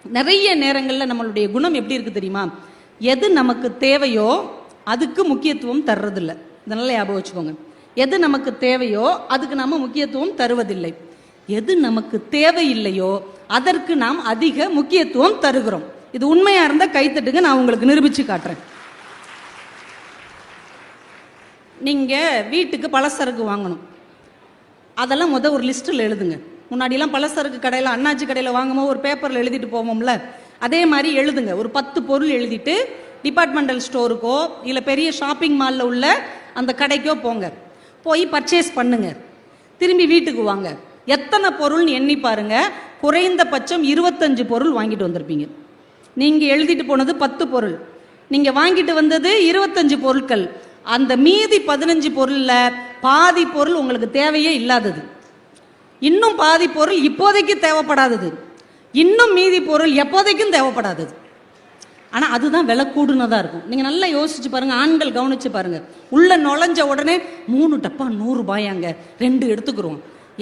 நிறைய நேரங்களில் நம்மளுடைய குணம் எப்படி இருக்கு தெரியுமா? எது நமக்கு தேவையோ அதுக்கு முக்கியத்துவம் தர்றதில்லை. இதனால ஞாபகம் வச்சுக்கோங்க. எது நமக்கு தேவையோ அதுக்கு நாம முக்கியத்துவம் தருவதில்லை. எது நமக்கு தேவையில்லையோ அதற்கு நாம் அதிக முக்கியத்துவம் தருகிறோம். இது உண்மையா இருந்தா கைத்தட்டுங்க, நான் உங்களுக்கு நிரூபிச்சு காட்டுறேன். நீங்க வீட்டுக்கு பலசரக்கு வாங்கணும், அதெல்லாம் ஒரு லிஸ்ட்டில் எழுதுங்க. முன்னாடியெல்லாம் பலசரக்கு கடையில், அண்ணாச்சி கடையில் வாங்கும்போது ஒரு பேப்பரில் எழுதிட்டு போவோம்ல, அதே மாதிரி எழுதுங்க. ஒரு 10 பொருள் எழுதிட்டு டிபார்ட்மெண்டல் ஸ்டோருக்கோ இல்லை பெரிய ஷாப்பிங் மாலில் உள்ள அந்த கடைக்கோ போங்க. போய் பர்ச்சேஸ் பண்ணுங்க. திரும்பி வீட்டுக்கு வாங்க. எத்தனை பொருள்னு எண்ணி பாருங்க. குறைந்தபட்சம் 25 பொருள் வாங்கிட்டு வந்திருப்பீங்க. நீங்கள் எழுதிட்டு போனது 10 பொருள், நீங்கள் வாங்கிட்டு வந்தது 25 பொருட்கள். அந்த மீதி 15 பொருளில் பாதி பொருள் உங்களுக்கு தேவையே இல்லாதது, இன்னும் பாதி பொருள் இப்போதைக்கு தேவைப்படாதது, இன்னும் மீதி பொருள் எப்போதைக்கும் தேவைப்படாதது. ஆனால் அதுதான் விலை கூடுனதாக இருக்கும். நீங்கள் நல்லா யோசிச்சு பாருங்க, ஆண்கள் கவனிச்சு பாருங்க. உள்ள நுழைஞ்ச உடனே 3 டப்பா 100 ரூபாயாங்க, 2 எடுத்துக்கிறோம்.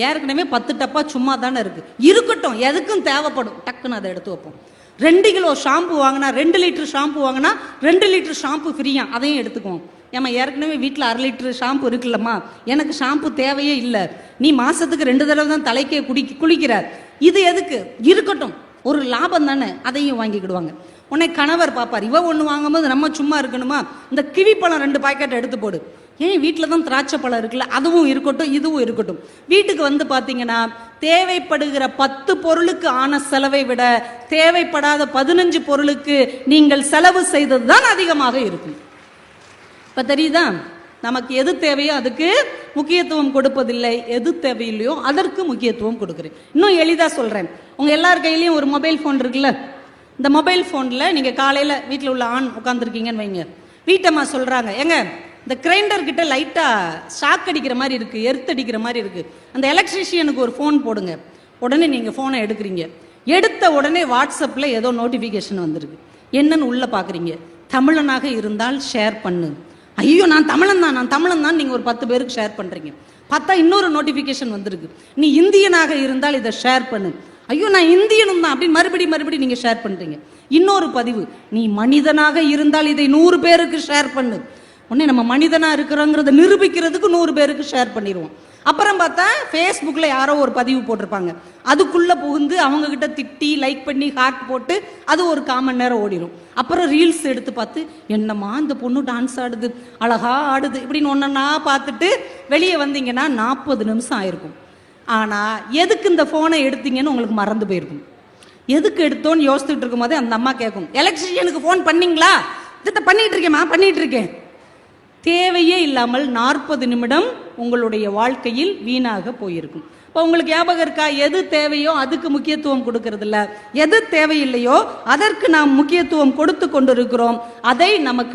ஏற்கனவே 10 டப்பா சும்மா தானே இருக்கு, இருக்கட்டும், எதுக்கும் தேவைப்படும், டக்குன்னு அதை எடுத்து வைப்போம். 2 கிலோ ஷாம்பு வாங்கினா, 2 லிட்டர் ஷாம்பு வாங்கினா 2 லிட்டர் ஷாம்பு ஃப்ரீயா, அதையும் எடுத்துக்குவோம். ஏமா ஏற்கனவே வீட்டில் 1/2 லிட்டர் ஷாம்பு இருக்குல்லம்மா, எனக்கு ஷாம்பு தேவையே இல்லை, நீ மாசத்துக்கு 2 தடவை தான் தலைக்கே குளிக்கிறார், இது எதுக்கு, இருக்கட்டும், ஒரு லாபம் தானே, அதையும் வாங்கிக்கிடுவாங்க. உன்னை கணவர் பார்ப்பார், இவ ஒன்று வாங்கும்போது நம்ம சும்மா இருக்கணுமா, இந்த கிவி பழம் 2 பாக்கெட் எடுத்து போடு, ஏன் வீட்டில் தான் திராட்சை பழம் இருக்குல்ல, அதுவும் இருக்கட்டும், இதுவும் இருக்கட்டும். வீட்டுக்கு வந்து பார்த்தீங்கன்னா தேவைப்படுகிற 10 பொருளுக்கு ஆன செலவை விட தேவைப்படாத 15 பொருளுக்கு நீங்கள் செலவு செய்தது தான் அதிகமாக இருக்கும். இப்போ தெரியுதா? நமக்கு எது தேவையோ அதுக்கு முக்கியத்துவம் கொடுப்பதில்லை, எது தேவையில்லையோ அதற்கு முக்கியத்துவம் கொடுக்குறேன். இன்னும் எளிதாக சொல்கிறேன். உங்கள் எல்லார் கையிலையும் ஒரு மொபைல் ஃபோன் இருக்குல்ல, இந்த மொபைல் ஃபோனில் நீங்கள் காலையில் வீட்டில் உள்ள ஆண் உட்காந்துருக்கீங்கன்னு வைங்க, வீட்டம்மா சொல்கிறாங்க, ஏங்க இந்த கிரைண்டர் கிட்ட லைட்டாக ஷாக் அடிக்கிற மாதிரி இருக்குது, எர்த்தடிக்கிற மாதிரி இருக்குது, அந்த எலக்ட்ரிஷியனுக்கு ஒரு ஃபோன் போடுங்க. உடனே நீங்கள் ஃபோனை எடுக்கிறீங்க, எடுத்த உடனே வாட்ஸ்அப்பில் ஏதோ நோட்டிஃபிகேஷன் வந்திருக்கு. என்னன்னு உள்ளே பார்க்குறீங்க, தமிழனாக இருந்தால் ஷேர் பண்ணு. ஐயோ நான் தமிழன் தான் நீங்கள் ஒரு 10 பேருக்கு ஷேர் பண்ணுறீங்க. பார்த்தா இன்னொரு நோட்டிஃபிகேஷன் வந்திருக்கு, நீ இந்தியனாக இருந்தால் இதை ஷேர் பண்ணு. ஐயோ நான் இந்தியனும் தான் அப்படின்னு மறுபடியும் நீங்கள் ஷேர் பண்ணுறீங்க. இன்னொரு பதிவு, நீ மனிதனாக இருந்தால் இதை 100 பேருக்கு ஷேர் பண்ணு. உடனே நம்ம மனிதனாக இருக்கிறோங்கிறத நிரூபிக்கிறதுக்கு 100 பேருக்கு ஷேர் பண்ணிடுவோம். அப்புறம் பார்த்தா ஃபேஸ்புக்கில் யாரோ ஒரு பதிவு போட்டிருப்பாங்க, அதுக்குள்ளே புகுந்து அவங்கக்கிட்ட திட்டி லைக் பண்ணி ஹார்ட் போட்டு அது ஒரு 1/4 மணி நேரம் ஓடிடும். அப்புறம் ரீல்ஸ் எடுத்து பார்த்து, என்னம்மா இந்த பொண்ணு டான்ஸ் ஆடுது, அழகா ஆடுது, இப்படின்னு ஒன்றா பார்த்துட்டு வெளியே வந்தீங்கன்னா 40 நிமிஷம் ஆயிருக்கும். ஆனால் எதுக்கு இந்த ஃபோனை எடுத்தீங்கன்னு உங்களுக்கு மறந்து போயிருக்கும். எதுக்கு எடுத்தோன்னு யோசிச்சுட்டு இருக்கும் போதே அந்த அம்மா கேட்கும், எலக்ட்ரிஷியனுக்கு ஃபோன் பண்ணீங்களா? இதை பண்ணிட்டு இருக்கேன். தேவையே இல்லாமல் 40 நிமிடம் உங்களுடைய வாழ்க்கையில் வீணாக போயிருக்கும். இப்போ உங்களுக்கு ஞாபகம் இருக்கா? எது தேவையோ அதுக்கு முக்கியத்துவம் கொடுக்கறதில்ல, எது தேவையில்லையோ அதற்கு நாம் முக்கியத்துவம் கொடுத்து கொண்டிருக்கிறோம். அதை நமக்கு